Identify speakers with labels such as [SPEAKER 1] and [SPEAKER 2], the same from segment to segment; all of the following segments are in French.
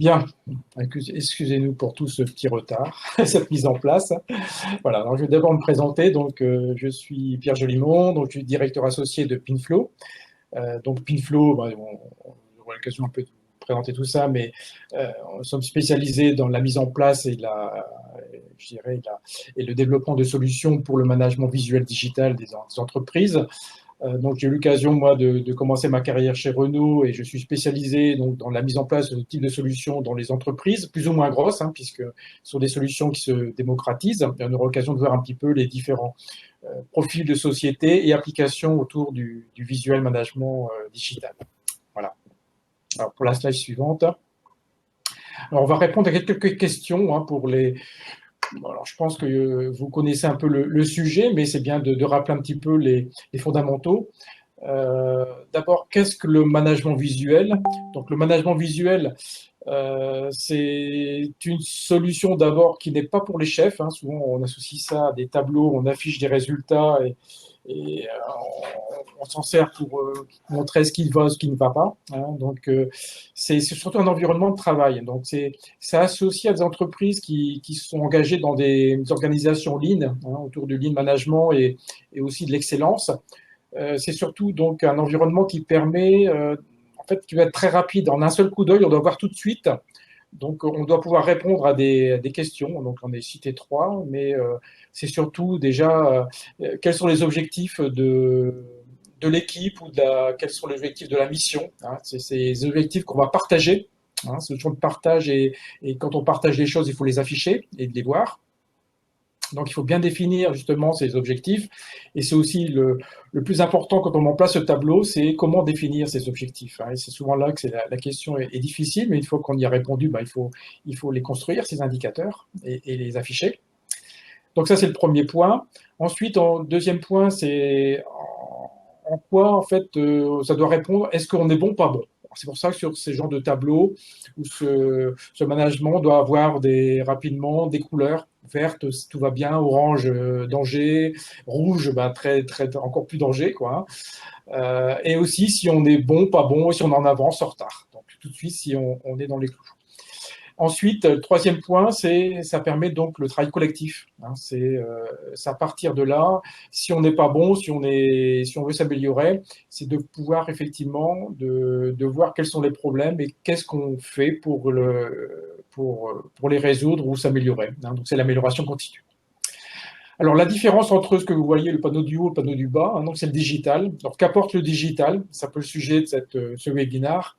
[SPEAKER 1] Bien, excusez-nous pour tout ce petit retard, cette mise en place. Voilà, alors je vais d'abord me présenter. Donc, je suis Pierre Jolimont, donc je suis directeur associé de Pinflow. Donc, Pinflow, on aura l'occasion un peu de vous présenter tout ça, mais nous sommes spécialisés dans la mise en place et je dirais, et le développement de solutions pour le management visuel digital des entreprises. Donc, j'ai eu l'occasion, moi, de commencer ma carrière chez Renault et je suis spécialisé donc, dans la mise en place de ce type de solutions dans les entreprises, plus ou moins grosses, puisque ce sont des solutions qui se démocratisent. Et on aura l'occasion de voir un petit peu les différents profils de société et applications autour du visual management digital. Voilà. Alors, pour la slide suivante. Alors, on va répondre à quelques questions pour les. Alors, je pense que vous connaissez un peu le sujet, mais c'est bien de rappeler un petit peu les fondamentaux. D'abord, qu'est-ce que le management visuel? Donc, le management visuel, c'est une solution d'abord qui n'est pas pour les chefs. Souvent, on associe ça à des tableaux, on affiche des résultats et on s'en sert pour montrer ce qui va, ce qui ne va pas. Donc, c'est surtout un environnement de travail. Donc, c'est associé à des entreprises qui sont engagées dans des organisations lean, autour du lean management et aussi de l'excellence. C'est surtout donc un environnement qui permet, en fait, qui va être très rapide. En un seul coup d'œil, on doit voir tout de suite. Donc, on doit pouvoir répondre à des questions. Donc, on est cité 3, mais c'est surtout déjà quels sont les objectifs de l'équipe ou quels sont les objectifs de la mission. C'est ces objectifs qu'on va partager. C'est toujours le partage et quand on partage les choses, il faut les afficher et les voir. Donc, il faut bien définir justement ces objectifs. Et c'est aussi le plus important quand on met en place ce tableau, c'est comment définir ces objectifs. Et c'est souvent là que la question est difficile, mais une fois qu'on y a répondu, il faut les construire, ces indicateurs, et les afficher. Donc ça, c'est le premier point. Ensuite, deuxième point, c'est en quoi, en fait, ça doit répondre, est-ce qu'on est bon ou pas bon? C'est pour ça que sur ces genres de tableaux, où ce management doit avoir rapidement des couleurs vertes, tout va bien, orange, danger, rouge, encore plus danger, quoi. Et aussi si on est bon, pas bon, si on en avance, en retard. Donc tout de suite, si on est dans les clous. Ensuite, le troisième point, ça permet donc le travail collectif. C'est à partir de là, si on n'est pas bon, si on veut s'améliorer, c'est de pouvoir effectivement de voir quels sont les problèmes et qu'est-ce qu'on fait pour les résoudre ou s'améliorer. Donc c'est l'amélioration continue. Alors la différence entre ce que vous voyez, le panneau du haut et le panneau du bas, donc c'est le digital. Alors qu'apporte le digital? C'est un peu le sujet de ce webinaire.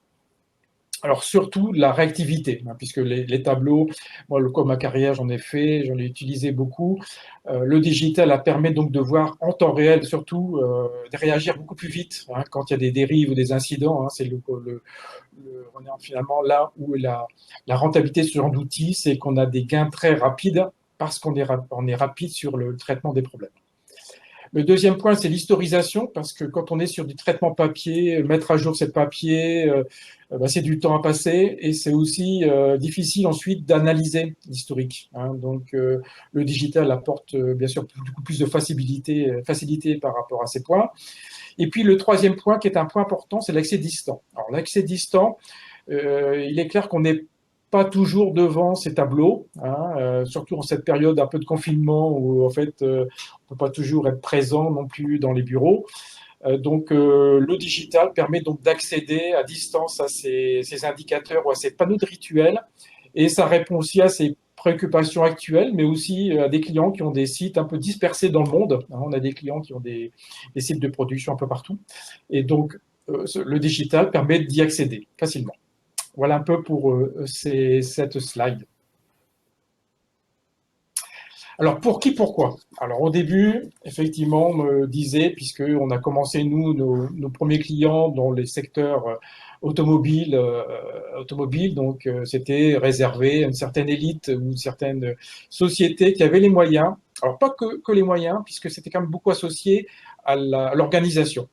[SPEAKER 1] Alors surtout la réactivité, puisque les tableaux, moi comme ma carrière j'en ai fait, j'en ai utilisé beaucoup. Le digital permet donc de voir en temps réel, surtout de réagir beaucoup plus vite quand il y a des dérives ou des incidents. C'est on est finalement là où la rentabilité de ce genre d'outils, c'est qu'on a des gains très rapides parce qu'on est rapide sur le traitement des problèmes. Le deuxième point, c'est l'historisation, parce que quand on est sur du traitement papier, mettre à jour ces papiers, c'est du temps à passer et c'est aussi difficile ensuite d'analyser l'historique. Donc, le digital apporte bien sûr beaucoup plus de facilité par rapport à ces points. Et puis, le troisième point, qui est un point important, c'est l'accès distant. Alors, l'accès distant, il est clair qu'on n'est pas toujours devant ces tableaux, surtout en cette période un peu de confinement où en fait on ne peut pas toujours être présent non plus dans les bureaux. Donc le digital permet donc d'accéder à distance à ces indicateurs ou à ces panneaux de rituels et ça répond aussi à ces préoccupations actuelles, mais aussi à des clients qui ont des sites un peu dispersés dans le monde. On a des clients qui ont des sites de production un peu partout et donc le digital permet d'y accéder facilement. Voilà un peu pour cette slide. Alors, pour qui, pourquoi? Alors, au début, effectivement, on me disait, puisqu'on a commencé, nous, nos premiers clients dans les secteurs automobiles, donc c'était réservé à une certaine élite ou une certaine société qui avait les moyens. Alors, pas que les moyens, puisque c'était quand même beaucoup associé à l'organisation,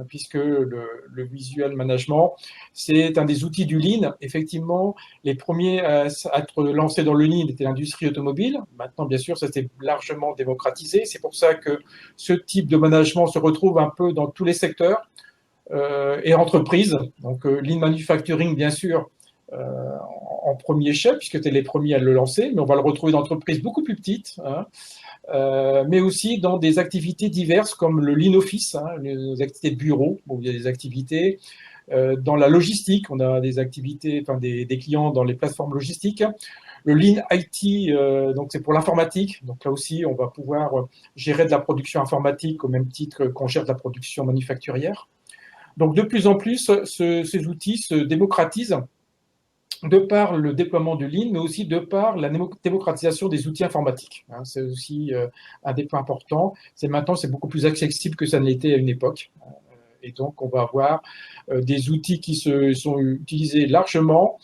[SPEAKER 1] puisque le visual management, c'est un des outils du Lean. Effectivement, les premiers à être lancés dans le Lean étaient l'industrie automobile. Maintenant, bien sûr, ça s'est largement démocratisé. C'est pour ça que ce type de management se retrouve un peu dans tous les secteurs et entreprises. Donc, Lean Manufacturing, bien sûr, en premier chef, puisque tu es les premiers à le lancer, mais on va le retrouver dans d'entreprises beaucoup plus petites, hein, mais aussi dans des activités diverses comme le lean office, hein, les activités de bureau, où il y a des activités. Dans la logistique, on a des activités, enfin des clients dans les plateformes logistiques. Le Lean IT, donc c'est pour l'informatique. Donc là aussi, on va pouvoir gérer de la production informatique au même titre qu'on gère de la production manufacturière. Donc de plus en plus, ces outils se démocratisent de par le déploiement du Lean, mais aussi de par la démocratisation des outils informatiques. Hein, c'est aussi un des points importants. Maintenant, c'est beaucoup plus accessible que ça ne l'était à une époque. Et donc, on va avoir des outils qui sont utilisés largement.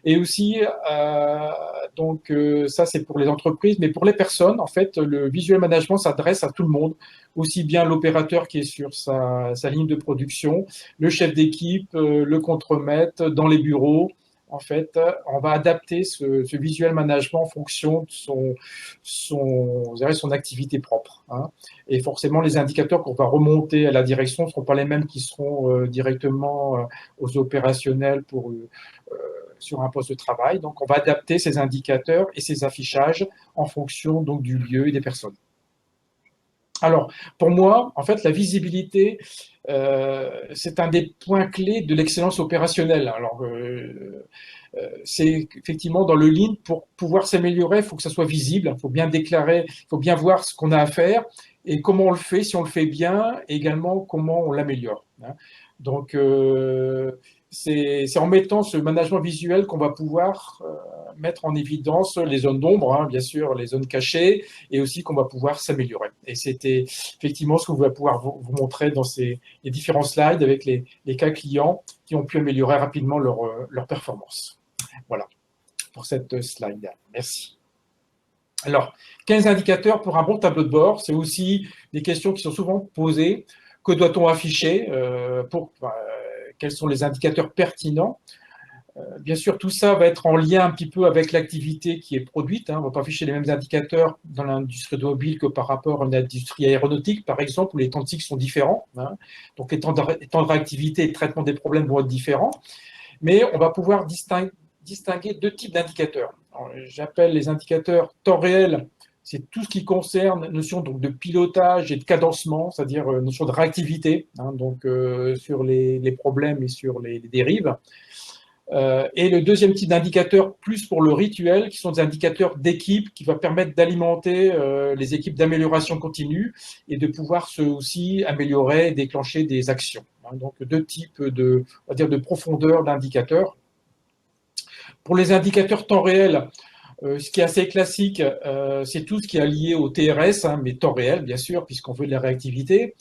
[SPEAKER 1] Et aussi, ça, c'est pour les entreprises, mais pour les personnes, en fait, le visual management s'adresse à tout le monde, aussi bien l'opérateur qui est sur sa ligne de production, le chef d'équipe, le contremaître, dans les bureaux. En fait, on va adapter ce visual management en fonction de son activité propre. Hein. Et forcément, les indicateurs qu'on va remonter à la direction ne seront pas les mêmes qui seront directement aux opérationnels sur un poste de travail. Donc, on va adapter ces indicateurs et ces affichages en fonction donc, du lieu et des personnes. Alors, pour moi, en fait, la visibilité, c'est un des points clés de l'excellence opérationnelle. Alors, c'est effectivement dans le Lean, pour pouvoir s'améliorer, il faut que ça soit visible, il faut bien déclarer, il faut bien voir ce qu'on a à faire et comment on le fait, si on le fait bien, et également comment on l'améliore. Hein. Donc, c'est en mettant ce management visuel qu'on va pouvoir mettre en évidence les zones d'ombre, hein, bien sûr, les zones cachées, et aussi qu'on va pouvoir s'améliorer. Et c'était effectivement ce que vous allez pouvoir vous montrer dans les différents slides avec les cas clients qui ont pu améliorer rapidement leur performance. Voilà pour cette slide. Merci. Alors, 15 indicateurs pour un bon tableau de bord, c'est aussi des questions qui sont souvent posées. Que doit-on afficher quels sont les indicateurs pertinents? Bien sûr, tout ça va être en lien un petit peu avec l'activité qui est produite. Hein. On ne va pas afficher les mêmes indicateurs dans l'industrie automobile que par rapport à une industrie aéronautique, par exemple, où les temps de cycle sont différents. Hein. Donc, les temps de réactivité et de traitement des problèmes vont être différents. Mais on va pouvoir distinguer deux types d'indicateurs. J'appelle les indicateurs temps réel. C'est tout ce qui concerne la notion donc, de pilotage et de cadencement, c'est-à-dire notion de réactivité, hein, donc sur les problèmes et sur les dérives. Et le deuxième type d'indicateur, plus pour le rituel, qui sont des indicateurs d'équipe qui va permettre d'alimenter les équipes d'amélioration continue et de pouvoir aussi améliorer et déclencher des actions. Hein, donc deux types on va dire, de profondeur d'indicateurs. Pour les indicateurs temps réel, ce qui est assez classique, c'est tout ce qui est lié au TRS, hein, mais temps réel, bien sûr, puisqu'on veut de la réactivité.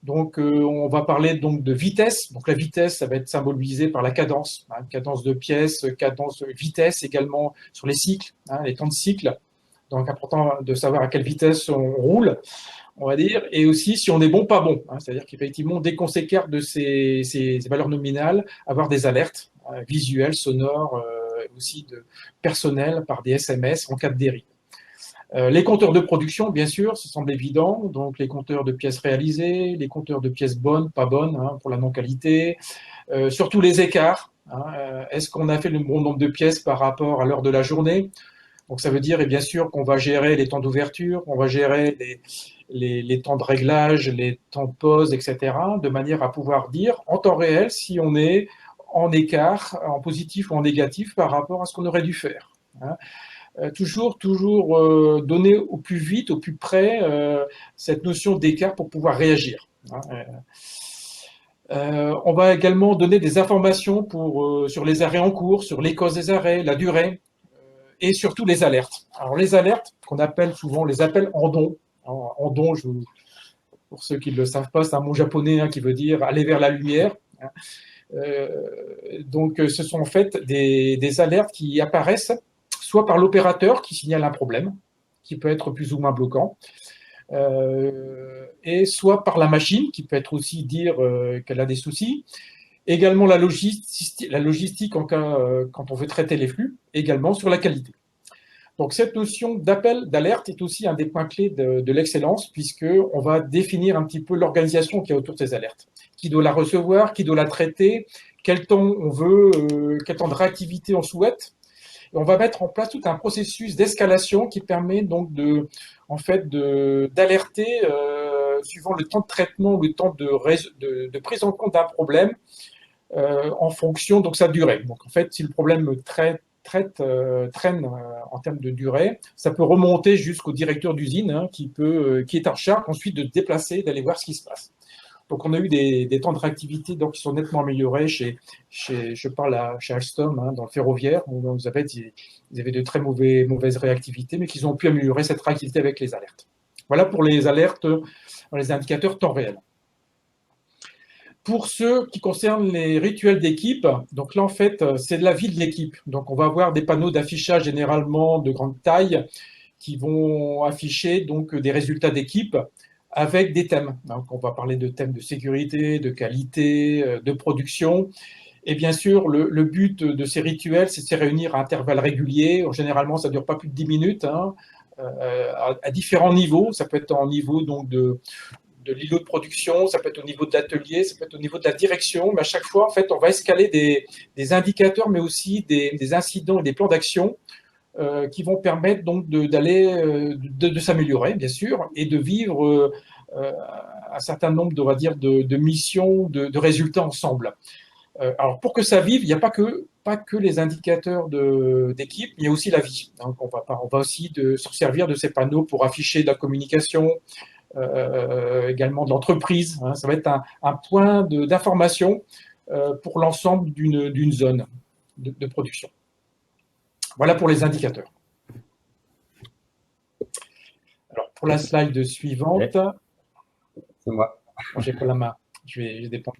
[SPEAKER 1] Donc, on va parler donc de vitesse. Donc, la vitesse, ça va être symbolisé par la cadence, hein, cadence de pièces, cadence de vitesse également sur les cycles, hein, les temps de cycle. Donc, important de savoir à quelle vitesse on roule, on va dire, et aussi si on est bon, pas bon. Hein, c'est-à-dire qu'effectivement, dès qu'on s'écarte de ces valeurs nominales, avoir des alertes visuelles, sonores, aussi de personnel par des SMS en cas de dérive. Les compteurs de production, bien sûr, ça semble évident. Donc, les compteurs de pièces réalisées, les compteurs de pièces bonnes, pas bonnes, hein, pour la non-qualité. Surtout les écarts. Hein, est-ce qu'on a fait le bon nombre de pièces par rapport à l'heure de la journée? Donc, ça veut dire, et bien sûr, qu'on va gérer les temps d'ouverture, on va gérer les temps de réglage, les temps de pause, etc., de manière à pouvoir dire en temps réel si on est en écart, en positif ou en négatif par rapport à ce qu'on aurait dû faire. Hein. Toujours donner au plus vite, au plus près, cette notion d'écart pour pouvoir réagir. Hein. On va également donner des informations sur les arrêts en cours, sur les causes des arrêts, la durée, et surtout les alertes. Alors les alertes, qu'on appelle souvent les appels en don. En don, pour ceux qui ne le savent pas, c'est un mot japonais hein, qui veut dire aller vers la lumière. Hein. Donc ce sont en fait des alertes qui apparaissent soit par l'opérateur qui signale un problème, qui peut être plus ou moins bloquant, et soit par la machine, qui peut être aussi dire qu'elle a des soucis. Également la logistique en cas, quand on veut traiter les flux, également sur la qualité. Donc cette notion d'appel, d'alerte est aussi un des points clés de l'excellence, puisqu'on va définir un petit peu l'organisation qui est autour de ces alertes. Qui doit la recevoir, qui doit la traiter, quel temps on veut, quel temps de réactivité on souhaite. Et on va mettre en place tout un processus d'escalation qui permet donc d'alerter suivant le temps de traitement ou le temps de prise en compte d'un problème en fonction de sa durée. Donc en fait, si le problème traîne en termes de durée, ça peut remonter jusqu'au directeur d'usine qui est en charge ensuite de se déplacer, d'aller voir ce qui se passe. Donc, on a eu des temps de réactivité qui sont nettement améliorés chez Alstom, dans le ferroviaire, où ils avaient de très mauvaises réactivités, mais qu'ils ont pu améliorer cette réactivité avec les alertes. Voilà pour les alertes dans les indicateurs temps réel. Pour ceux qui concernent les rituels d'équipe, donc là, en fait, c'est de la vie de l'équipe. Donc, on va avoir des panneaux d'affichage généralement de grande taille qui vont afficher donc des résultats d'équipe avec des thèmes. Donc, on va parler de thèmes de sécurité, de qualité, de production. Et bien sûr, le but de ces rituels, c'est de se réunir à intervalles réguliers. Généralement, ça ne dure pas plus de 10 minutes, à différents niveaux. Ça peut être en niveau donc, de l'îlot de production, ça peut être au niveau de l'atelier, ça peut être au niveau de la direction. Mais à chaque fois, en fait, on va escaler des indicateurs, mais aussi des incidents et des plans d'action qui vont permettre donc de s'améliorer, bien sûr, et de vivre un certain nombre, de missions, de résultats ensemble. Alors, pour que ça vive, il n'y a pas que les indicateurs d'équipe, il y a aussi la vie. Donc, on va aussi se servir de ces panneaux pour afficher de la communication, également de l'entreprise. Ça va être un point d'information pour l'ensemble d'une zone de production. Voilà pour les indicateurs. Alors, pour la slide suivante.
[SPEAKER 2] C'est moi.
[SPEAKER 1] J'ai pas la main. Je vais dépendre.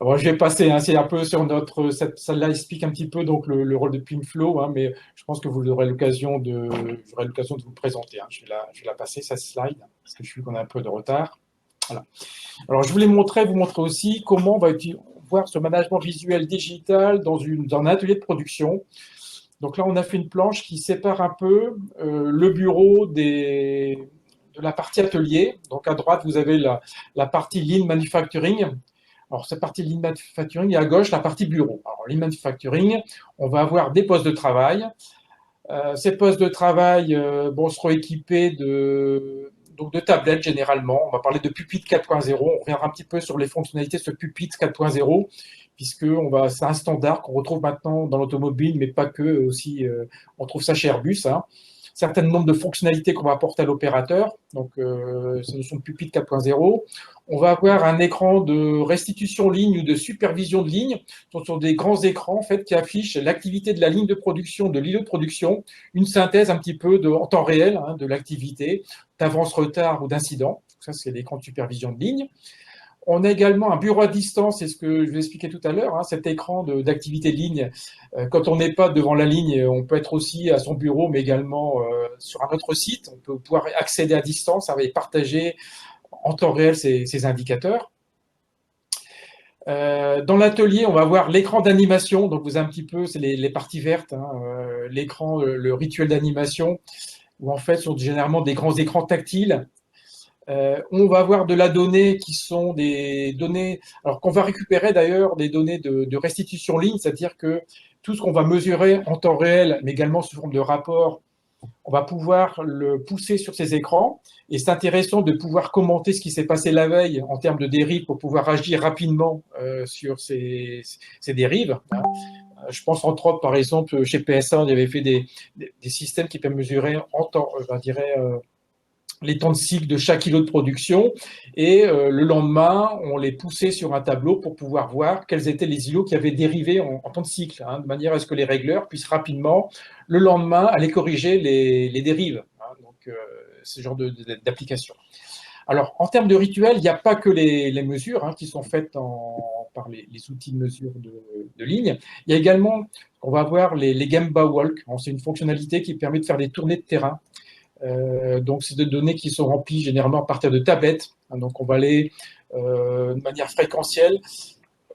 [SPEAKER 1] Alors, je vais passer. C'est un peu sur celle-là explique un petit peu donc le rôle de PimFlow, mais je pense que vous aurez l'occasion de vous présenter. Je vais la passer cette slide parce que je suis qu'on a un peu de retard. Voilà. Alors, je voulais vous montrer aussi comment on va voir ce management visuel digital dans un atelier de production. Donc là, on a fait une planche qui sépare un peu le bureau de la partie atelier. Donc à droite, vous avez la partie Lean Manufacturing. Alors cette partie Lean Manufacturing et à gauche, la partie bureau. Alors Lean Manufacturing, on va avoir des postes de travail. Ces postes de travail seront équipés de tablettes généralement. On va parler de pupitre 4.0. On reviendra un petit peu sur les fonctionnalités de ce pupitre 4.0, puisque c'est un standard qu'on retrouve maintenant dans l'automobile, mais pas que, aussi on trouve ça chez Airbus. Certain nombre de fonctionnalités qu'on va apporter à l'opérateur, donc c'est notion de pupitre 4.0. On va avoir un écran de restitution ligne ou de supervision de ligne. Ce sont des grands écrans en fait, qui affichent l'activité de la ligne de production, de l'îlot de production, une synthèse un petit peu en temps réel de l'activité, d'avance, retard ou d'incident. Ça, c'est l'écran de supervision de ligne. On a également un bureau à distance, c'est ce que je vais expliquer tout à l'heure, cet écran d'activité de ligne. Quand on n'est pas devant la ligne, on peut être aussi à son bureau, mais également sur un autre site. On peut pouvoir accéder à distance et partager en temps réel ces indicateurs. Dans l'atelier, on va voir l'écran d'animation. Donc, vous avez un petit peu, c'est les parties vertes, l'écran, le rituel d'animation, où en fait, ce sont généralement des grands écrans tactiles. On va avoir de la donnée qui sont des données, alors qu'on va récupérer d'ailleurs des données de restitution ligne, c'est-à-dire que tout ce qu'on va mesurer en temps réel, mais également sous forme de rapport, on va pouvoir le pousser sur ces écrans. Et c'est intéressant de pouvoir commenter ce qui s'est passé la veille en termes de dérives pour pouvoir agir rapidement sur ces dérives. Je pense entre autres, par exemple, chez PSA, on avait fait des systèmes qui peuvent mesurer en temps, je dirais, les temps de cycle de chaque îlot de production et le lendemain, on les poussait sur un tableau pour pouvoir voir quels étaient les îlots qui avaient dérivé en temps de cycle, de manière à ce que les régleurs puissent rapidement, le lendemain, aller corriger les dérives. Donc, ce genre d'application. Alors, en termes de rituel, il n'y a pas que les mesures qui sont faites par les outils de mesure de ligne. Il y a également, on va voir les Gemba Walk. C'est une fonctionnalité qui permet de faire des tournées de terrain. Donc, c'est des données qui sont remplies généralement à partir de tablettes. Donc, on va aller de manière fréquentielle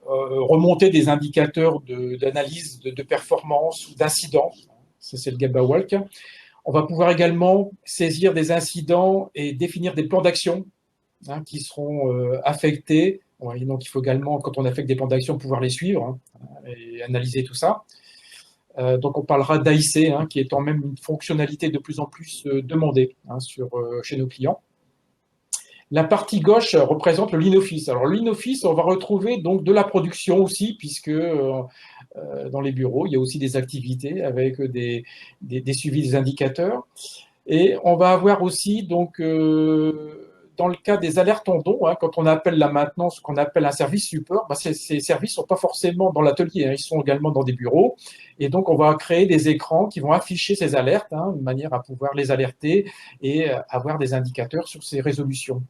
[SPEAKER 1] remonter des indicateurs d'analyse de performance ou d'incidents. Ça, c'est le Gemba Walk. On va pouvoir également saisir des incidents et définir des plans d'action qui seront affectés Ouais, donc, il faut également, quand on affecte des plans d'action, pouvoir les suivre hein, et analyser tout ça. Donc, on parlera d'AIC, hein, qui étant même une fonctionnalité de plus en plus demandée hein, chez nos clients. La partie gauche représente le lean office. Alors, le lean office, on va retrouver donc de la production aussi, puisque dans les bureaux, il y a aussi des activités avec des suivis des indicateurs. Et on va avoir aussi, donc, dans le cas des alertes en don, hein, quand on appelle la maintenance, ce qu'on appelle un service support, ces services ne sont pas forcément dans l'atelier, hein, ils sont également dans des bureaux. Et donc, on va créer des écrans qui vont afficher ces alertes, hein, de manière à pouvoir les alerter et avoir des indicateurs sur ces résolutions.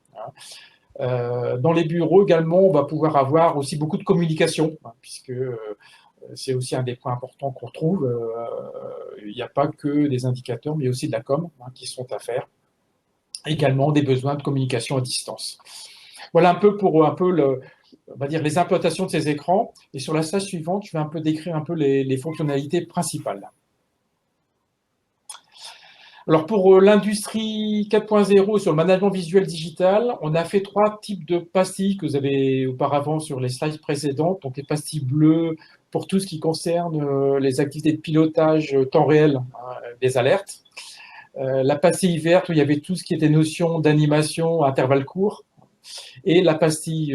[SPEAKER 1] Hein. Dans les bureaux également, on va pouvoir avoir aussi beaucoup de communication, hein, puisque c'est aussi un des points importants qu'on retrouve. Il n'y a pas que des indicateurs, mais aussi de la com hein, qui sont à faire. Également des besoins de communication à distance. Voilà un peu pour on va dire les implantations de ces écrans. Et sur la slide suivante, je vais un peu décrire un peu les fonctionnalités principales. Alors pour l'industrie 4.0 sur le management visuel digital, on a fait 3 types de pastilles que vous avez auparavant sur les slides précédentes. Donc les pastilles bleues pour tout ce qui concerne les activités de pilotage temps réel des alertes. La pastille verte où il y avait tout ce qui était notion d'animation à intervalles courts. Et la pastille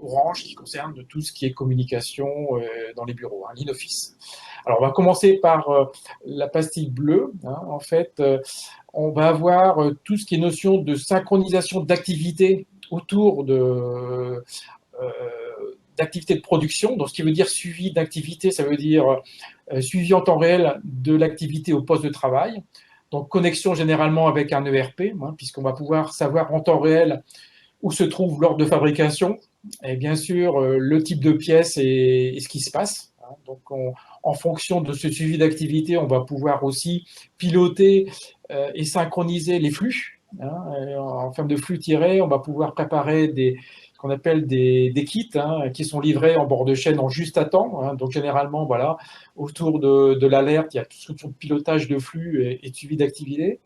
[SPEAKER 1] orange qui concerne tout ce qui est communication dans les bureaux, hein, l'in-office. Alors, on va commencer par la pastille bleue. Hein, en fait, on va avoir tout ce qui est notion de synchronisation d'activités autour d'activités de production. Donc, ce qui veut dire suivi d'activité, ça veut dire suivi en temps réel de l'activité au poste de travail. Donc, connexion généralement avec un ERP, hein, puisqu'on va pouvoir savoir en temps réel où se trouve l'ordre de fabrication, et bien sûr le type de pièce et ce qui se passe. Donc, en fonction de ce suivi d'activité, on va pouvoir aussi piloter et synchroniser les flux. Hein. En termes de flux tirés, on va pouvoir préparer ce qu'on appelle des kits hein, qui sont livrés en bord de chaîne en juste à temps. Hein. Donc, généralement, voilà, autour de l'alerte, il y a tout ce pilotage de flux et de suivi d'activité.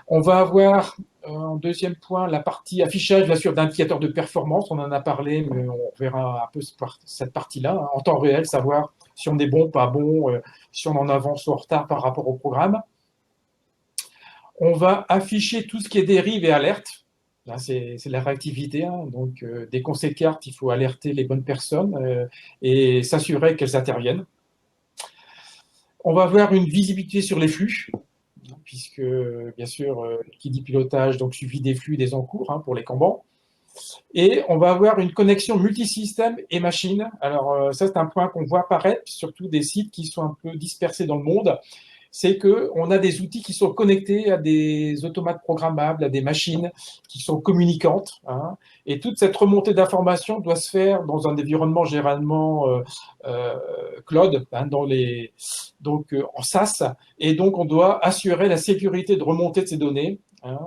[SPEAKER 1] On va avoir, en deuxième point, la partie affichage bien sûr, d'indicateurs de performance. On en a parlé, mais on verra un peu cette partie-là, hein, en temps réel, savoir si on est bon, pas bon, si on en avance ou en retard par rapport au programme. On va afficher tout ce qui est dérive et alerte. Là, c'est la réactivité. Hein. Donc, dès qu'on s'écarte, il faut alerter les bonnes personnes et s'assurer qu'elles interviennent. On va avoir une visibilité sur les flux, puisque, bien sûr, qui dit pilotage, donc suivi des flux, des encours hein, pour les Kanban. Et on va avoir une connexion multisystème et machine. Alors, ça, c'est un point qu'on voit apparaître, surtout des sites qui sont un peu dispersés dans le monde. C'est qu'on a des outils qui sont connectés à des automates programmables, à des machines qui sont communicantes. Hein, et toute cette remontée d'informations doit se faire dans un environnement généralement cloud, hein, donc en SaaS. Et donc, on doit assurer la sécurité de remontée de ces données hein,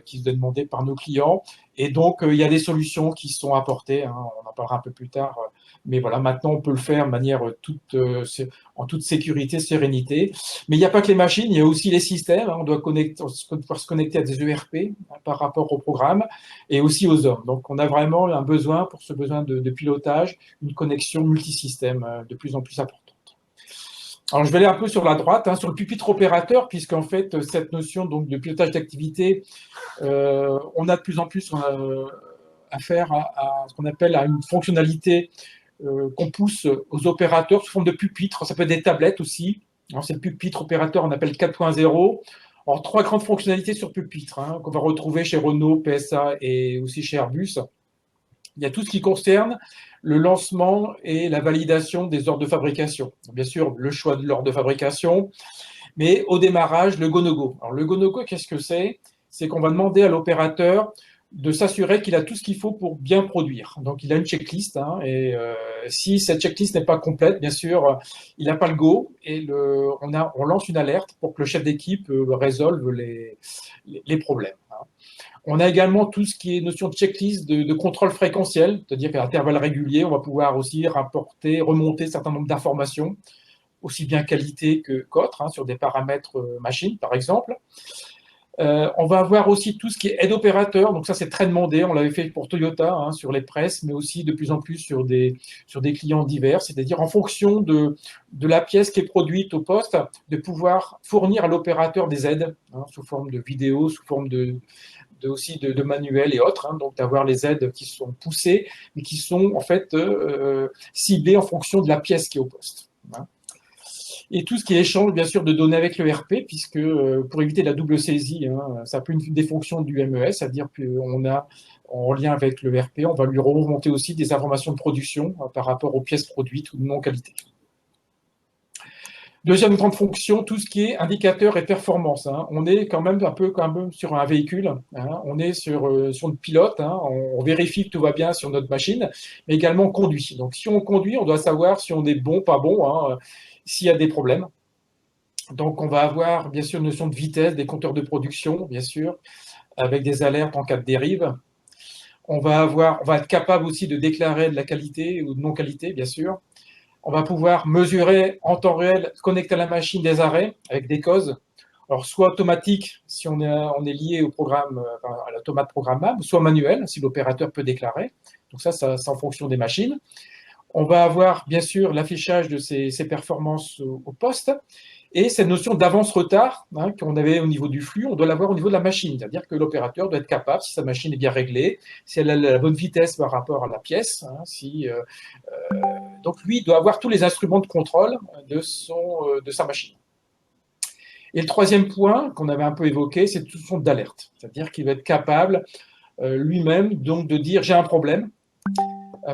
[SPEAKER 1] qui sont demandées par nos clients. Et donc, il y a des solutions qui sont apportées. Hein, on en parlera un peu plus tard. Mais voilà, maintenant, on peut le faire de manière en toute sécurité, sérénité. Mais il n'y a pas que les machines, il y a aussi les systèmes. Hein, on doit pouvoir se connecter à des ERP hein, par rapport au programme et aussi aux hommes. Donc, on a vraiment un besoin, pour ce besoin de pilotage, une connexion multisystème de plus en plus importante. Alors, je vais aller un peu sur la droite, hein, sur le pupitre opérateur, puisqu'en fait, cette notion donc, de pilotage d'activité, on a de plus en plus affaire à ce qu'on appelle à une fonctionnalité qu'on pousse aux opérateurs sous forme de pupitre. Ça peut être des tablettes aussi. C'est le pupitre opérateur, on appelle 4.0. Alors, 3 grandes fonctionnalités sur pupitre hein, qu'on va retrouver chez Renault, PSA et aussi chez Airbus. Il y a tout ce qui concerne le lancement et la validation des ordres de fabrication. Bien sûr, le choix de l'ordre de fabrication, mais au démarrage, le go-no-go. Alors, le go-no-go, qu'est-ce que c'est? C'est qu'on va demander à l'opérateur de s'assurer qu'il a tout ce qu'il faut pour bien produire. Donc, il a une checklist, hein, et si cette checklist n'est pas complète, bien sûr, il n'a pas le go, et on lance une alerte pour que le chef d'équipe résolve les problèmes. Hein. On a également tout ce qui est notion de checklist de contrôle fréquentiel, c'est-à-dire qu'à intervalles réguliers, on va pouvoir aussi remonter un certain nombre d'informations, aussi bien qualité qu'autres, hein, sur des paramètres machines, par exemple. On va avoir aussi tout ce qui est aide opérateur, donc ça c'est très demandé, on l'avait fait pour Toyota sur les presses, mais aussi de plus en plus sur des clients divers, c'est-à-dire en fonction de la pièce qui est produite au poste, de pouvoir fournir à l'opérateur des aides, sous forme de vidéos, sous forme aussi de manuels et autres, donc d'avoir les aides qui sont poussées, mais qui sont en fait ciblées en fonction de la pièce qui est au poste. Et tout ce qui est échange, bien sûr, de données avec le RP, puisque pour éviter la double saisie, ça peut être une des fonctions du MES, c'est-à-dire qu'on a, en lien avec le RP, on va lui remonter aussi des informations de production par rapport aux pièces produites ou de non-qualité. Deuxième grande fonction, tout ce qui est indicateur et performance. On est quand même un peu sur un véhicule, on est sur le pilote, on vérifie que tout va bien sur notre machine, mais également on conduit. Donc si on conduit, on doit savoir si on est bon, pas bon, s'il y a des problèmes. Donc on va avoir bien sûr une notion de vitesse, des compteurs de production, bien sûr, avec des alertes en cas de dérive. On va être capable aussi de déclarer de la qualité ou de non-qualité, bien sûr. On va pouvoir mesurer en temps réel, connecter à la machine des arrêts avec des causes. Alors, soit automatique, si on est lié au programme, à l'automate programmable, soit manuel, si l'opérateur peut déclarer. Donc ça, c'est en fonction des machines. On va avoir, bien sûr, l'affichage de ces performances au poste. Et cette notion d'avance-retard qu'on avait au niveau du flux, on doit l'avoir au niveau de la machine. C'est-à-dire que l'opérateur doit être capable, si sa machine est bien réglée, si elle a la bonne vitesse par rapport à la pièce, donc lui doit avoir tous les instruments de contrôle de sa machine. Et le troisième point qu'on avait un peu évoqué, c'est tout son d'alerte. C'est-à-dire qu'il va être capable lui-même donc de dire j'ai un problème.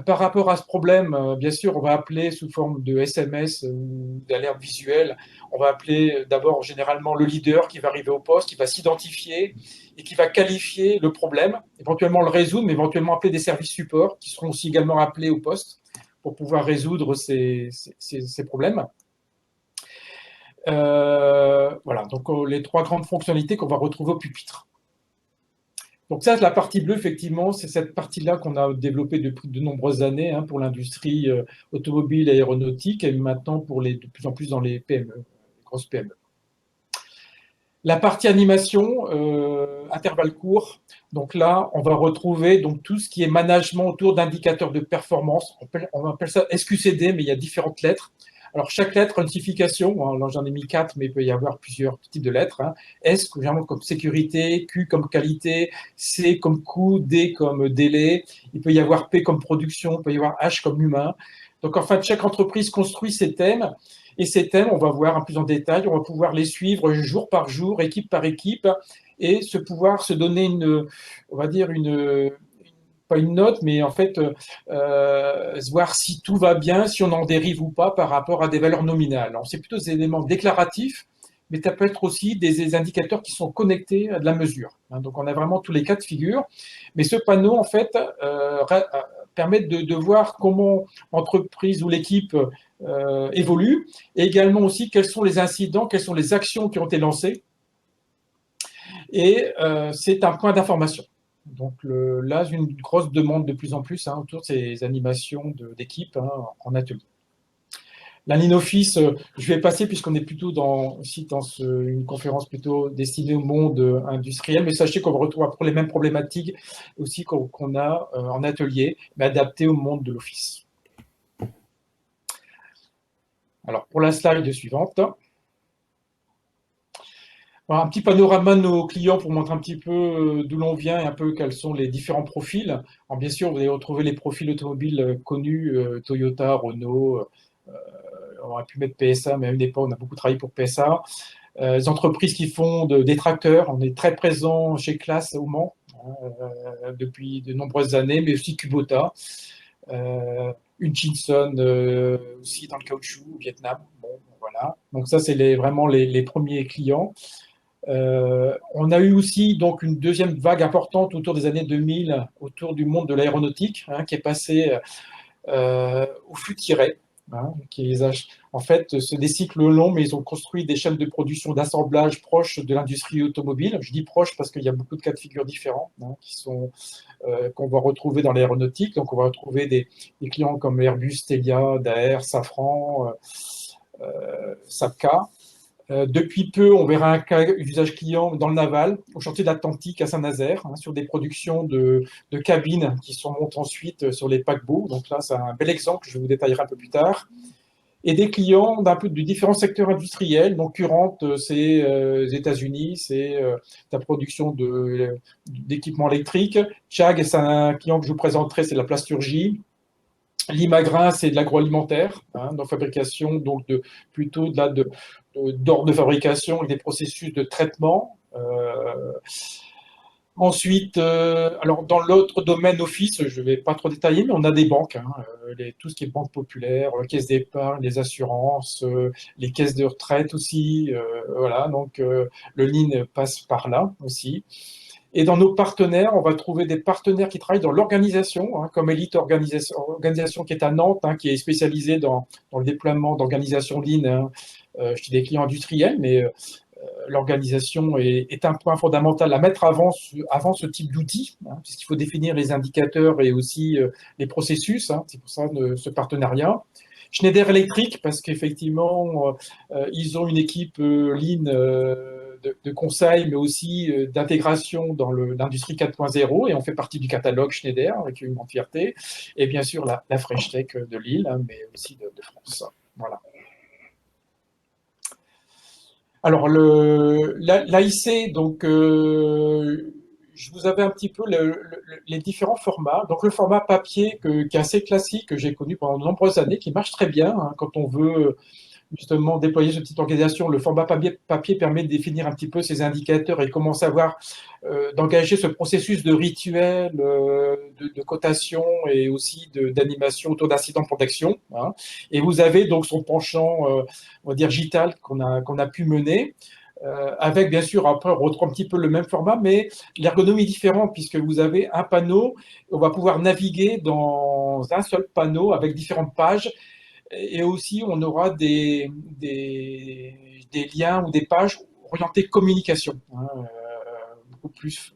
[SPEAKER 1] Par rapport à ce problème, bien sûr, on va appeler sous forme de SMS ou d'alerte visuelle, on va appeler d'abord généralement le leader qui va arriver au poste, qui va s'identifier et qui va qualifier le problème, éventuellement le résoudre, mais éventuellement appeler des services support qui seront aussi également appelés au poste pour pouvoir résoudre ces problèmes. Voilà, donc les trois grandes fonctionnalités qu'on va retrouver au pupitre. Donc ça, la partie bleue, effectivement, c'est cette partie-là qu'on a développée depuis de nombreuses années pour l'industrie automobile et aéronautique, et maintenant de plus en plus dans les PME, les grosses PME. La partie animation, intervalle court, donc là, on va retrouver donc, tout ce qui est management autour d'indicateurs de performance. On appelle ça SQCD, mais il y a différentes lettres. Alors, chaque lettre a une signification. Alors, j'en ai mis 4, mais il peut y avoir plusieurs types de lettres. S, généralement comme sécurité, Q comme qualité, C comme coût, D comme délai. Il peut y avoir P comme production, il peut y avoir H comme humain. Donc, en fait, chaque entreprise construit ses thèmes. Et ces thèmes, on va voir un peu en détail, on va pouvoir les suivre jour par jour, équipe par équipe, et se donner on va dire pas une note, mais en fait, voir si tout va bien, si on en dérive ou pas par rapport à des valeurs nominales. Alors, c'est plutôt des éléments déclaratifs, mais ça peut être aussi des indicateurs qui sont connectés à de la mesure. Donc, on a vraiment tous les cas de figure. Mais ce panneau, en fait, permet de voir comment l'entreprise ou l'équipe évolue, et également aussi quels sont les incidents, quelles sont les actions qui ont été lancées. Et c'est un point d'information. Donc là, une grosse demande de plus en plus autour de ces animations d'équipe en atelier. La Lean Office, je vais passer puisqu'on est plutôt dans une conférence plutôt destinée au monde industriel, mais sachez qu'on va retrouver pour les mêmes problématiques aussi qu'on a en atelier, mais adaptées au monde de l'Office. Alors, pour la slide suivante, un petit panorama de nos clients pour montrer un petit peu d'où l'on vient et un peu quels sont les différents profils. Alors, bien sûr, vous allez retrouver les profils automobiles connus, Toyota, Renault, on aurait pu mettre PSA, mais à une époque, on a beaucoup travaillé pour PSA. Les entreprises qui font des tracteurs, on est très présent chez Claas au Mans depuis de nombreuses années, mais aussi Kubota. Hutchinson aussi dans le caoutchouc au Vietnam. Bon, voilà. Donc ça, c'est vraiment les premiers clients. On a eu aussi donc une deuxième vague importante autour des années 2000, autour du monde de l'aéronautique, qui est passé au flux tiré. En fait, c'est des cycles longs, mais ils ont construit des chaînes de production d'assemblage proches de l'industrie automobile. Je dis proches parce qu'il y a beaucoup de cas de figure différents qu'on va retrouver dans l'aéronautique. Donc, on va retrouver des clients comme Airbus, Telia, Daher, Safran, Sapka. Depuis peu, on verra un cas d'usage client dans le naval, au chantier de l'Atlantique à Saint-Nazaire, hein, sur des productions de cabines qui sont montées ensuite sur les paquebots. Donc là, c'est un bel exemple que je vous détaillerai un peu plus tard. Et des clients d'un peu de différents secteurs industriels. Donc, Current, c'est les États-Unis, c'est la production d'équipements électriques. Chag, c'est un client que je vous présenterai, c'est de la plasturgie. Limagrin, c'est de l'agroalimentaire, hein, dans fabrication, donc plutôt d'ordre de fabrication et des processus de traitement. Ensuite, alors dans l'autre domaine office, je ne vais pas trop détailler, mais on a des banques, hein, tout ce qui est banque populaire, caisse d'épargne, les assurances, les caisses de retraite aussi. Voilà, donc le lean passe par là aussi. Et dans nos partenaires, on va trouver des partenaires qui travaillent dans l'organisation, hein, comme Elite Organisation qui est à Nantes, hein, qui est spécialisée dans le déploiement d'organisations lean, hein, chez des clients industriels, mais l'organisation est un point fondamental à mettre avant ce type d'outils, hein, puisqu'il faut définir les indicateurs et aussi les processus. Hein, c'est pour ça ce partenariat. Schneider Electric, parce qu'effectivement, ils ont une équipe lean de conseil, mais aussi d'intégration dans l'industrie 4.0, et on fait partie du catalogue Schneider avec une grande fierté. Et bien sûr, la Fresh Tech de Lille, hein, mais aussi de France. Voilà. Alors, l'AIC, donc, je vous avais un petit peu les différents formats. Donc, le format papier qui est assez classique, que j'ai connu pendant de nombreuses années, qui marche très bien, hein, quand on veut justement déployer ce type d'organisation. Le format papier permet de définir un petit peu ces indicateurs et comment savoir d'engager ce processus de rituel, de cotation et aussi d'animation autour d'incidents pour d'action. Hein. Et vous avez donc son penchant, on va dire, digital qu'on a pu mener. Avec bien sûr, après, on retrouve un petit peu le même format, mais l'ergonomie est différente puisque vous avez un panneau, on va pouvoir naviguer dans un seul panneau avec différentes pages. Et aussi, on aura des liens ou des pages orientées communication, hein, beaucoup plus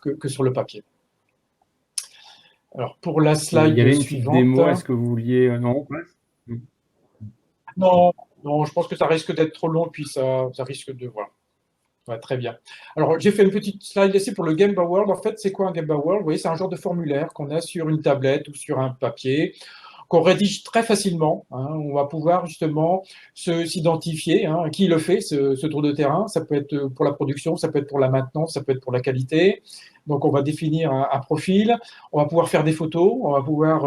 [SPEAKER 1] que sur le papier. Alors, pour la
[SPEAKER 2] Il y
[SPEAKER 1] slide
[SPEAKER 2] avait une petite
[SPEAKER 1] suivante.
[SPEAKER 2] démo, est-ce que vous vouliez... non,
[SPEAKER 1] Non, non, je pense que ça risque d'être trop long, puis ça risque de... Voilà. Ouais, très bien. Alors, j'ai fait une petite slide ici pour le Gemba World. En fait, c'est quoi un Gemba World? Vous voyez, c'est un genre de formulaire qu'on a sur une tablette ou sur un papier, qu'on rédige très facilement. Hein. On va pouvoir justement s'identifier, hein, qui le fait, ce tour de terrain. Ça peut être pour la production, ça peut être pour la maintenance, ça peut être pour la qualité. Donc, on va définir un profil. On va pouvoir faire des photos, on va pouvoir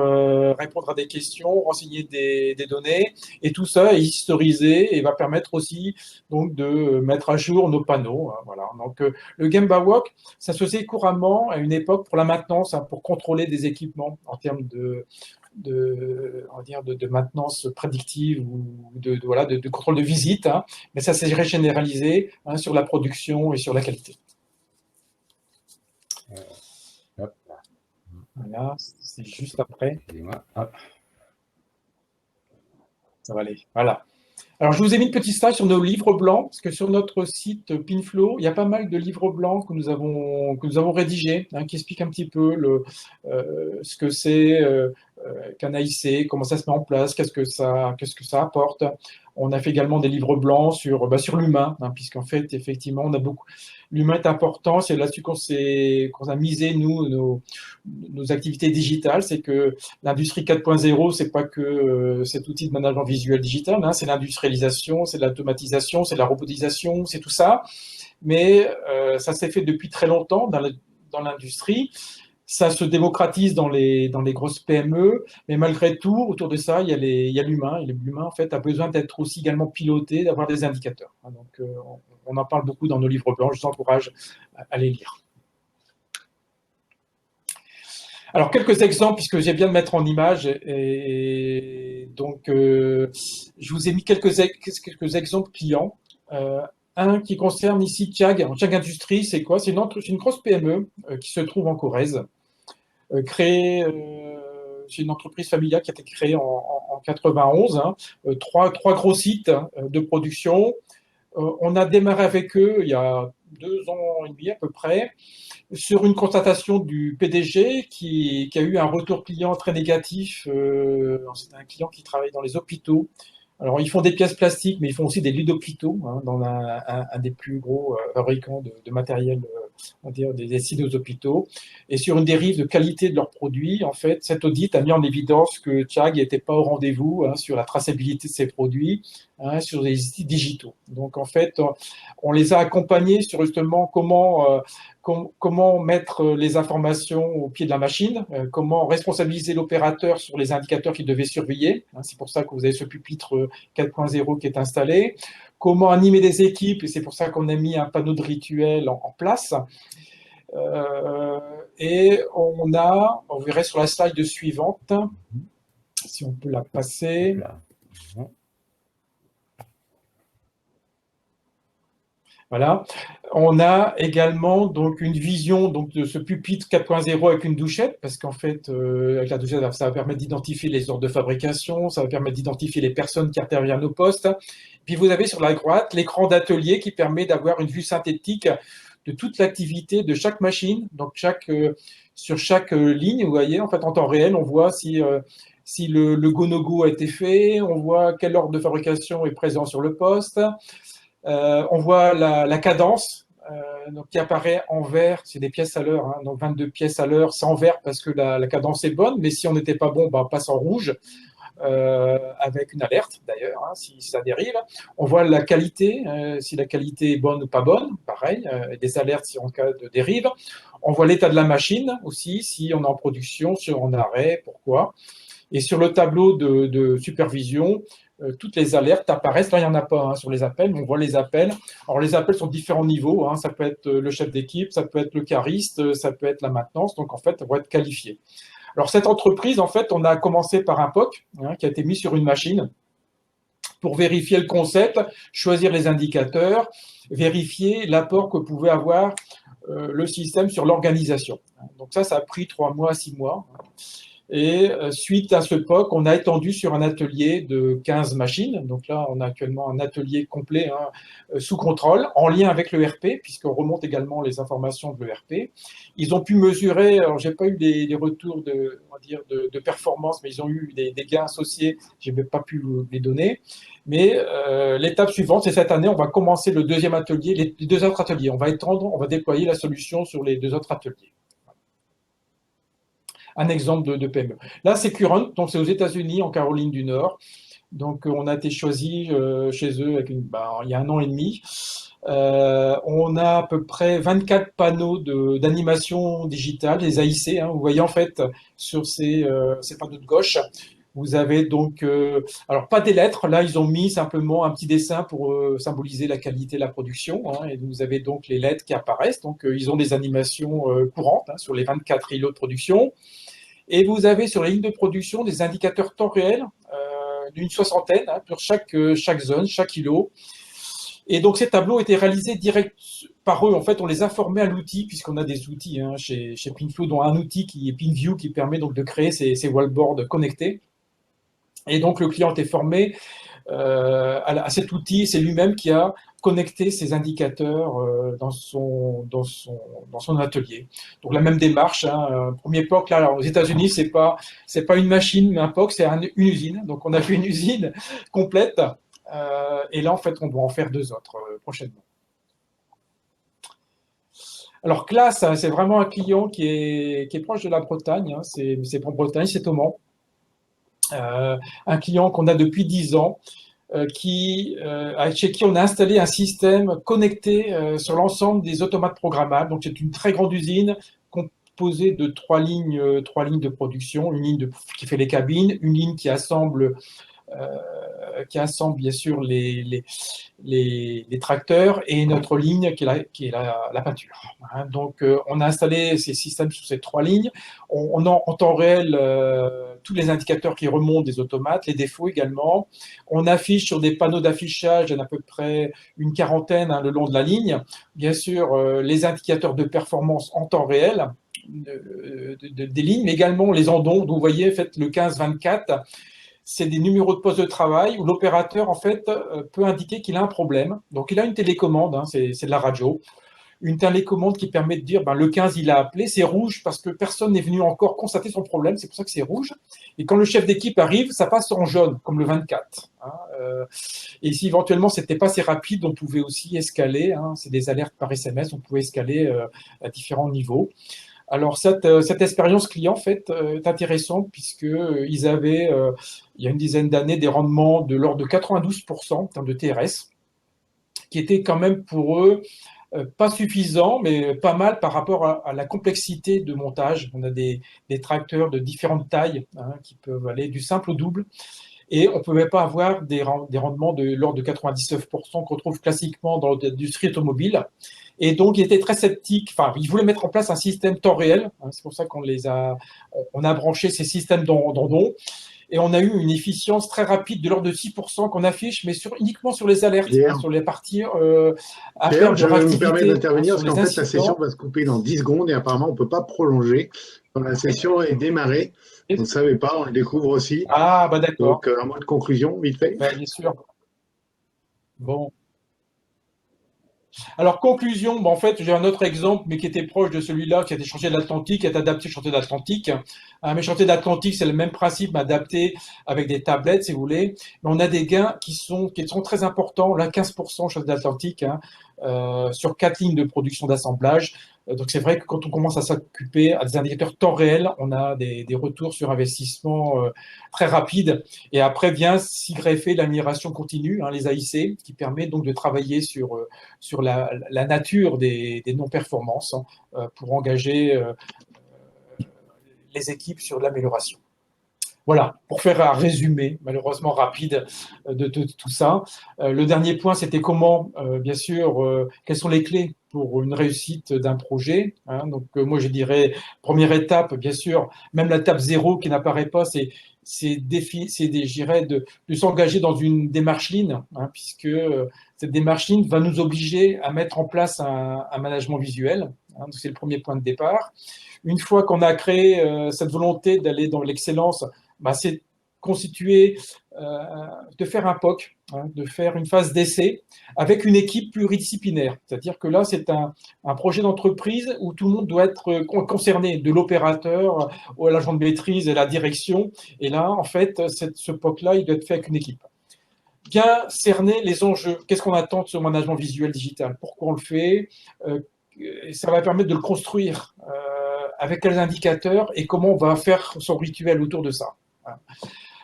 [SPEAKER 1] répondre à des questions, renseigner des données. Et tout ça est historisé et va permettre aussi donc, de mettre à jour nos panneaux. Hein, voilà. Donc, le Gemba Walk, ça se faisait couramment à une époque pour la maintenance, hein, pour contrôler des équipements en termes on va dire de maintenance prédictive ou de contrôle de visite, hein, mais ça s'est généralisé, hein, sur la production et sur la qualité. Voilà, c'est juste après. Ça va aller. Voilà. Alors, je vous ai mis une petite slide sur nos livres blancs, parce que sur notre site Pinflow, il y a pas mal de livres blancs que nous avons rédigés, hein, qui expliquent un petit peu ce que c'est qu'un AIC, comment ça se met en place, qu'est-ce que ça apporte. On a fait également des livres blancs sur l'humain, hein, puisqu'en fait, effectivement, on a beaucoup. L'humain est important, c'est là-dessus qu'on a misé, nous, nos activités digitales. C'est que l'industrie 4.0, c'est pas que cet outil de management visuel digital, hein, c'est l'industrialisation, c'est l'automatisation, c'est la robotisation, c'est tout ça. Mais ça s'est fait depuis très longtemps dans l'industrie. Ça se démocratise dans les grosses PME, mais malgré tout, autour de ça, il y a l'humain. Et l'humain, en fait, a besoin d'être aussi également piloté, d'avoir des indicateurs. Donc, on en parle beaucoup dans nos livres blancs. Je vous encourage à les lire. Alors, quelques exemples, puisque j'ai bien de mettre en image. Et donc, je vous ai mis quelques exemples clients. Un qui concerne ici Chag. Chag Industries, c'est quoi? C'est une grosse PME qui se trouve en Corrèze. C'est une entreprise familiale qui a été créée en 91, hein, trois gros sites, hein, de production. On a démarré avec eux il y a 2 ans et demi à peu près, sur une constatation du PDG qui a eu un retour client très négatif. C'est un client qui travaille dans les hôpitaux, Alors, ils font des pièces plastiques, mais ils font aussi des lits d'hôpitaux, hein, dans un des plus gros fabricants de matériel, on va dire, des sites aux hôpitaux. Et sur une dérive de qualité de leurs produits, en fait, cet audit a mis en évidence que TIAG n'était pas au rendez-vous, hein, sur la traçabilité de ses produits, hein, sur les sites digitaux. Donc, en fait, on les a accompagnés sur justement comment mettre les informations au pied de la machine, comment responsabiliser l'opérateur sur les indicateurs qu'il devait surveiller. Hein, c'est pour ça que vous avez ce pupitre 4.0 qui est installé. Comment animer des équipes, et c'est pour ça qu'on a mis un panneau de rituel en place. Et on verrait sur la slide suivante, si on peut la passer. Voilà. On a également donc une vision donc de ce pupitre 4.0 avec une douchette, parce qu'en fait, avec la douchette, ça va permettre d'identifier les ordres de fabrication, ça va permettre d'identifier les personnes qui interviennent au poste. Puis vous avez sur la droite l'écran d'atelier qui permet d'avoir une vue synthétique de toute l'activité de chaque machine. Donc sur chaque ligne, vous voyez, en fait, en temps réel, on voit si le go-no-go a été fait, on voit quel ordre de fabrication est présent sur le poste. On voit la cadence, donc, qui apparaît en vert, c'est des pièces à l'heure, hein, donc 22 pièces à l'heure, c'est en vert parce que la cadence est bonne, mais si on n'était pas bon, on passe en rouge, avec une alerte d'ailleurs, hein, si ça dérive. On voit la qualité, si la qualité est bonne ou pas bonne, pareil, des alertes si en cas de dérive. On voit l'état de la machine aussi, si on est en production, si on est en arrêt, pourquoi. Et sur le tableau de supervision, toutes les alertes apparaissent. Là, il n'y en a pas, hein, sur les appels, mais on voit les appels. Alors, les appels sont de différents niveaux, hein. Ça peut être le chef d'équipe, ça peut être le cariste, ça peut être la maintenance. Donc, en fait, elles vont être qualifiées. Alors, cette entreprise, en fait, on a commencé par un POC, hein, qui a été mis sur une machine pour vérifier le concept, choisir les indicateurs, vérifier l'apport que pouvait avoir le système sur l'organisation. Donc ça a pris 3 mois, 6 mois. Et suite à ce POC, on a étendu sur un atelier de 15 machines. Donc là, on a actuellement un atelier complet, hein, sous contrôle, en lien avec l'ERP, puisqu'on remonte également les informations de l'ERP. Ils ont pu mesurer, alors j'ai pas eu des retours de performance, mais ils ont eu des gains associés, je n'ai pas pu les donner. Mais l'étape suivante, c'est cette année, on va commencer le deuxième atelier, les 2 autres ateliers. On va étendre, on va déployer la solution sur les 2 autres ateliers. Un exemple de PME. Là, c'est Current, donc c'est aux États-Unis, en Caroline du Nord. Donc, on a été choisi chez eux il y a 1 an et demi. On a à peu près 24 panneaux d'animation digitale, les AIC. Hein, vous voyez en fait sur ces panneaux de gauche, vous avez donc, alors pas des lettres, là ils ont mis simplement un petit dessin pour symboliser la qualité de la production, hein, et vous avez donc les lettres qui apparaissent, donc ils ont des animations courantes, hein, sur les 24 îlots de production. Et vous avez sur les lignes de production des indicateurs temps réel, d'une 60aine, hein, pour chaque zone, chaque îlot. Et donc ces tableaux étaient réalisés direct par eux. En fait, on les a formés à l'outil, puisqu'on a des outils, hein, chez Pinflow, dont un outil qui est PinView, qui permet donc de créer ces wallboards connectés. Et donc le client était formé à cet outil, c'est lui-même qui a connecté ces indicateurs dans son atelier. Donc la même démarche, hein, premier POC, là, alors, aux États-Unis, c'est pas une machine, mais un POC, c'est une usine. Donc on a fait une usine complète, et là en fait on doit en faire 2 autres prochainement. Alors Classe, c'est vraiment un client qui est proche de la Bretagne, hein, c'est pour Bretagne, c'est Thomas. Un client qu'on a depuis 10 ans, chez qui on a installé un système connecté sur l'ensemble des automates programmables. Donc c'est une très grande usine composée de 3 lignes de production, une ligne qui fait les cabines, une ligne qui assemble bien sûr les tracteurs, et une autre ligne qui est la peinture. Hein, donc on a installé ces systèmes sur ces 3 lignes. On a en temps réel tous les indicateurs qui remontent des automates, les défauts également. On affiche sur des panneaux d'affichage, il y en a à peu près une 40aine, hein, le long de la ligne. Bien sûr, les indicateurs de performance en temps réel des lignes, mais également les endons. Donc vous voyez, faites le 15-24, c'est des numéros de poste de travail où l'opérateur en fait peut indiquer qu'il a un problème. Donc il a une télécommande, hein, c'est de la radio. une télécommande qui permet de dire le 15 il a appelé, c'est rouge parce que personne n'est venu encore constater son problème, c'est pour ça que c'est rouge. Et quand le chef d'équipe arrive, ça passe en jaune, comme le 24. Et si éventuellement c'était pas assez rapide, on pouvait aussi escaler, c'est des alertes par SMS, on pouvait escaler à différents niveaux. Alors, cette expérience client, en fait, est intéressante puisqu'ils avaient, il y a une dizaine d'années, des rendements de l'ordre de 92% en termes de TRS, qui était quand même pour eux pas suffisant, mais pas mal par rapport à la complexité de montage. On a des tracteurs de différentes tailles qui peuvent aller du simple au double. Et on ne pouvait pas avoir des rendements de l'ordre de 99% qu'on trouve classiquement dans l'industrie automobile. Et donc, il était très sceptique. Enfin, il voulait mettre en place un système temps réel. C'est pour ça qu'on a branché ces systèmes dans DON. Et on a eu une efficience très rapide de l'ordre de 6% qu'on affiche, mais uniquement sur les alertes, sur les parties à faire de
[SPEAKER 3] réactivité. Je me permets d'intervenir parce qu'en fait,
[SPEAKER 1] incidents.
[SPEAKER 3] la session va se couper dans 10 secondes et apparemment, on ne peut pas prolonger. Quand la session est démarrée, on ne savait pas, on le découvre aussi.
[SPEAKER 1] Ah, d'accord.
[SPEAKER 3] Donc, un mot de conclusion, vite fait.
[SPEAKER 1] Bien sûr. Bon. Alors, conclusion, en fait, j'ai un autre exemple, mais qui était proche de celui-là, qui a été Chantier de l'Atlantique, qui est adapté au Chantier de l'Atlantique. Mais Chantier de l'Atlantique, c'est le même principe, mais adapté avec des tablettes, si vous voulez. Mais on a des gains qui sont très importants, là, 15% Chantier de l'Atlantique, sur 4 lignes de production d'assemblage. Donc, c'est vrai que quand on commence à s'occuper à des indicateurs temps réel, on a des retours sur investissement très rapides. Et après vient s'y greffer l'amélioration continue, les AIC, qui permet donc de travailler sur la nature des non-performances pour engager les équipes sur l'amélioration. Voilà, pour faire un résumé, malheureusement rapide, de tout ça. Le dernier point, c'était comment, bien sûr, quelles sont les clés pour une réussite d'un projet. Donc, moi, je dirais, première étape, bien sûr, même l'étape 0 qui n'apparaît pas, c'est de s'engager dans une démarche lean, puisque cette démarche lean va nous obliger à mettre en place un management visuel. Donc, c'est le premier point de départ. Une fois qu'on a créé cette volonté d'aller dans l'excellence, c'est constituer, de faire un POC, de faire une phase d'essai avec une équipe pluridisciplinaire. C'est-à-dire que là, c'est un projet d'entreprise où tout le monde doit être concerné, de l'opérateur à l'agent de maîtrise et la direction. Et là, en fait, ce POC-là, il doit être fait avec une équipe. Bien cerner les enjeux. Qu'est-ce qu'on attend de ce management visuel digital? Pourquoi on le fait? Ça va permettre de le construire avec quels indicateurs et comment on va faire son rituel autour de ça.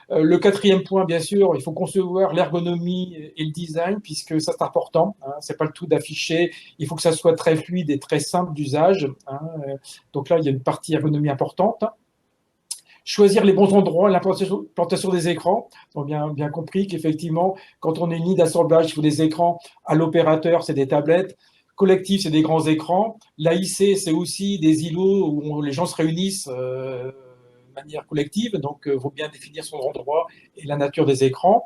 [SPEAKER 1] Le quatrième point, bien sûr, il faut concevoir l'ergonomie et le design, puisque ça, c'est important. C'est pas le tout d'afficher. Il faut que ça soit très fluide et très simple d'usage. Donc là, il y a une partie ergonomie importante. Choisir les bons endroits, l'implantation des écrans. On a bien compris qu'effectivement, quand on est une ligne d'assemblage, il faut des écrans. À l'opérateur, c'est des tablettes. Collectif, c'est des grands écrans. L'AIC, c'est aussi des îlots où les gens se réunissent de manière collective. Donc, il faut bien définir son endroit et la nature des écrans.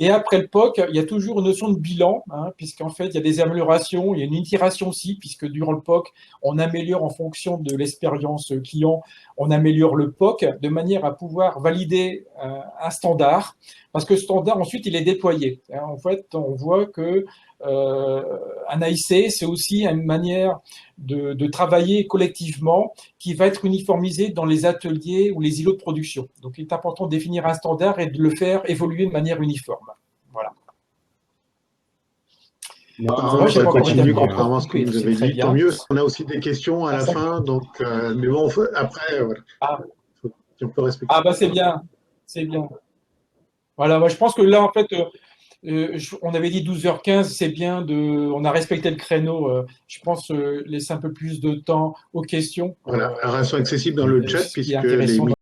[SPEAKER 1] Et après le POC, il y a toujours une notion de bilan, puisqu'en fait, il y a des améliorations, il y a une itération aussi, puisque durant le POC, on améliore en fonction de l'expérience client, on améliore le POC de manière à pouvoir valider un standard, parce que ce standard, ensuite, il est déployé. En fait, on voit que un AIC, c'est aussi une manière de travailler collectivement qui va être uniformisée dans les ateliers ou les îlots de production. Donc, il est important de définir un standard et de le faire évoluer de manière uniforme. Voilà.
[SPEAKER 3] Apparemment, ça continue, contrairement à ce que vous avez dit. Tant mieux, on a aussi des questions à la fin. Donc, mais bon, après, voilà. Si on peut respecter.
[SPEAKER 1] C'est bien. C'est bien. Voilà, moi, je pense que là, en fait, on avait dit 12h15, c'est bien, on a respecté le créneau. Je pense laisser un peu plus de temps aux questions.
[SPEAKER 3] Voilà, elles sont accessibles dans le chat puisque les